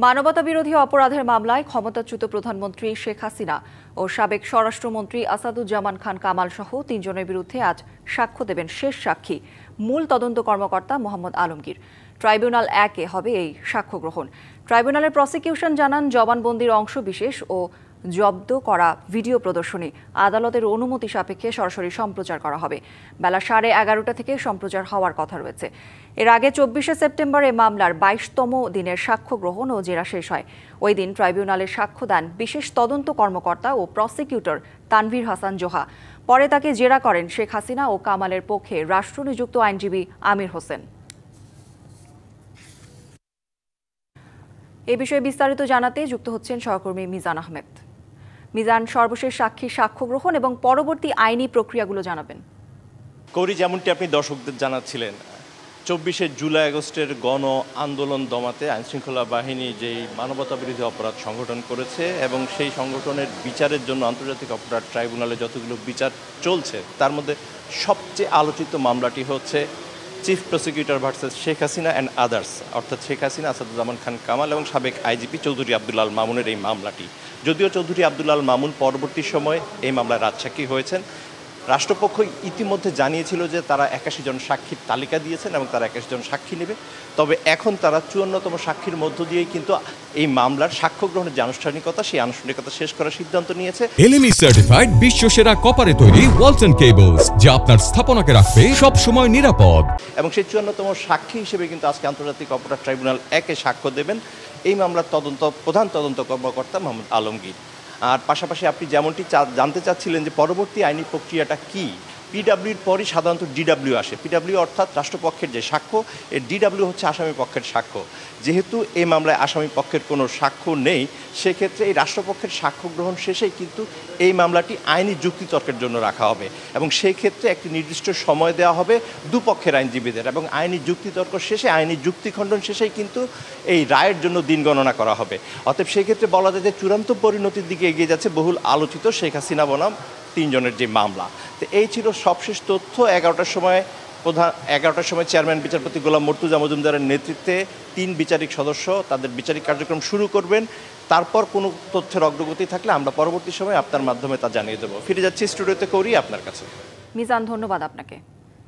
মানবতাবিরোধী অপরাধের মামলায় ক্ষমতাচ্যুত প্রধানমন্ত্রী শেখ হাসিনা ও সাবেক স্বরাষ্ট্রমন্ত্রী আসাদুজ্জামান খান কামাল সহ তিনজনের বিরুদ্ধে আজ সাক্ষ্য দেবেন শেষ সাক্ষী মূল তদন্ত কর্মকর্তা মোহাম্মদ আলমগীর। ট্রাইব্যুনাল 1-এ হবে এই সাক্ষ্য গ্রহণ। ট্রাইব্যুনালের প্রসিকিউশন জানান, জবানবন্দির অংশবিশেষ ও জব্দ করা ভিডিও প্রদর্শনী আদালতের অনুমতি সাপেক্ষে সরাসরি সম্প্রচার করা হবে। বেলা 11:30 থেকে সম্প্রচার হওয়ার কথা রয়েছে। এর আগে 24শে সেপ্টেম্বর এ মামলার 22তম দিনের সাক্ষ্য গ্রহণ ও জেরা শেষ হয়। ওই দিন ট্রাইব্যুনালে সাক্ষ্য দেন বিশেষ তদন্ত কর্মকর্তা ও প্রসিকিউটর তানভীর হাসান জোহা। পরে তাকে জেরা করেন শেখ হাসিনা ও কামালের পক্ষে রাষ্ট্রনিযুক্ত আইনজীবী আমির হোসেন। এ বিষয়ে বিস্তারিত জানাতে যুক্ত হচ্ছেন সহকর্মী মিজান আহমেদ। মিজান, সর্বশেষ সাক্ষী সাক্ষ্য গ্রহণ এবং পরবর্তী আইনি প্রক্রিয়াগুলো জানাবেন। কৌরি, যেমনটি আপনি দর্শকদের জানাচ্ছিলেন, 24শে জুলাই আগস্টের গণ আন্দোলন দমাতে আইনশৃঙ্খলা বাহিনী যেই মানবতাবিরোধী অপরাধ সংগঠন করেছে এবং সেই সংগঠনের বিচারের জন্য আন্তর্জাতিক অপরাধ ট্রাইব্যুনালে যতগুলো বিচার চলছে তার মধ্যে সবচেয়ে আলোচিত মামলাটি হচ্ছে chief prosecutor versus Sheikh Hasina and others, অর্থাৎ শেখ হাসিনা, আসাদুজ্জামান খান কামাল এবং সাবেক আইজিপি চৌধুরী আব্দুল আল মামুনের এই মামলাটি। যদিও চৌধুরী আব্দুল আল মামুন পরবর্তী সময়ে এই মামলায় রাজসাক্ষী হয়েছেন। রাষ্ট্রপক্ষ ইতিমধ্যে জানিয়েছিল যে তারা 81 জন সাক্ষীর তালিকা দিয়েছেন এবং তারা 81 জন সাক্ষী নেবে। তবে এখন তারা 54তম সাক্ষীর মধ্য দিয়েই কিন্তু এই মামলার সাক্ষ্য গ্রহণের যে আনুষ্ঠানিকতা, সেই আনুষ্ঠানিকতা শেষ করার সিদ্ধান্ত নিয়েছে। এলএমই সার্টিফাইড বিশ্বসেরা কপারে তৈরি ওয়ালটন কেবলস, যা আপনার স্থাপনাকে রাখবে সব সময় নিরাপদ। এবং সেই 54তম সাক্ষী হিসেবে কিন্তু আজকে আন্তর্জাতিক অপরাধ ট্রাইব্যুনাল 1-এ সাক্ষ্য দেবেন এই মামলার প্রধান তদন্ত কর্মকর্তা মোহাম্মদ আলমগীর। আর পাশাপাশি আপনি যেমনটি জানতে চাচ্ছিলেন যে পরবর্তী আইনি প্রক্রিয়াটা কী, পিডাব্লিউর পরই সাধারণত ডিডাব্লিউ আসে। পিডাব্লিউ অর্থাৎ রাষ্ট্রপক্ষের যে সাক্ষ্য, এর ডিডাব্লিউ হচ্ছে আসামি পক্ষের সাক্ষ্য। যেহেতু এই মামলায় আসামি পক্ষের কোনো সাক্ষ্য নেই, সেক্ষেত্রে এই রাষ্ট্রপক্ষের সাক্ষ্য গ্রহণ শেষেই কিন্তু এই মামলাটি আইনি যুক্তিতর্কের জন্য রাখা হবে এবং সেই ক্ষেত্রে একটি নির্দিষ্ট সময় দেওয়া হবে দুপক্ষের আইনজীবীদের এবং আইনি যুক্তিতর্ক শেষে, আইনি যুক্তিখণ্ডন শেষেই কিন্তু এই রায়ের জন্য দিন গণনা করা হবে। অতএব সেক্ষেত্রে বলা যায় যে চূড়ান্ত পরিণতির দিকে এগিয়ে যাচ্ছে বহুল আলোচিত শেখ হাসিনা বনাম 3 জনের যে মামলা। তো এই ছিল সবশেষ তথ্য। 11টার সময় চেয়ারম্যান বিচারপতি গোলাম মর্তুজা মজুমদারের নেতৃত্বে 3 বিচারিক সদস্য তাদের বিচারিক কার্যক্রম শুরু করবেন। তারপর কোনো তথ্যের অগ্রগতি থাকলে আমরা পরবর্তী সময় আপনার মাধ্যমে তা জানিয়ে দেবো। ফিরে যাচ্ছি স্টুডিওতে, কৌরি, আপনার কাছে। মিজান, ধন্যবাদ আপনাকে।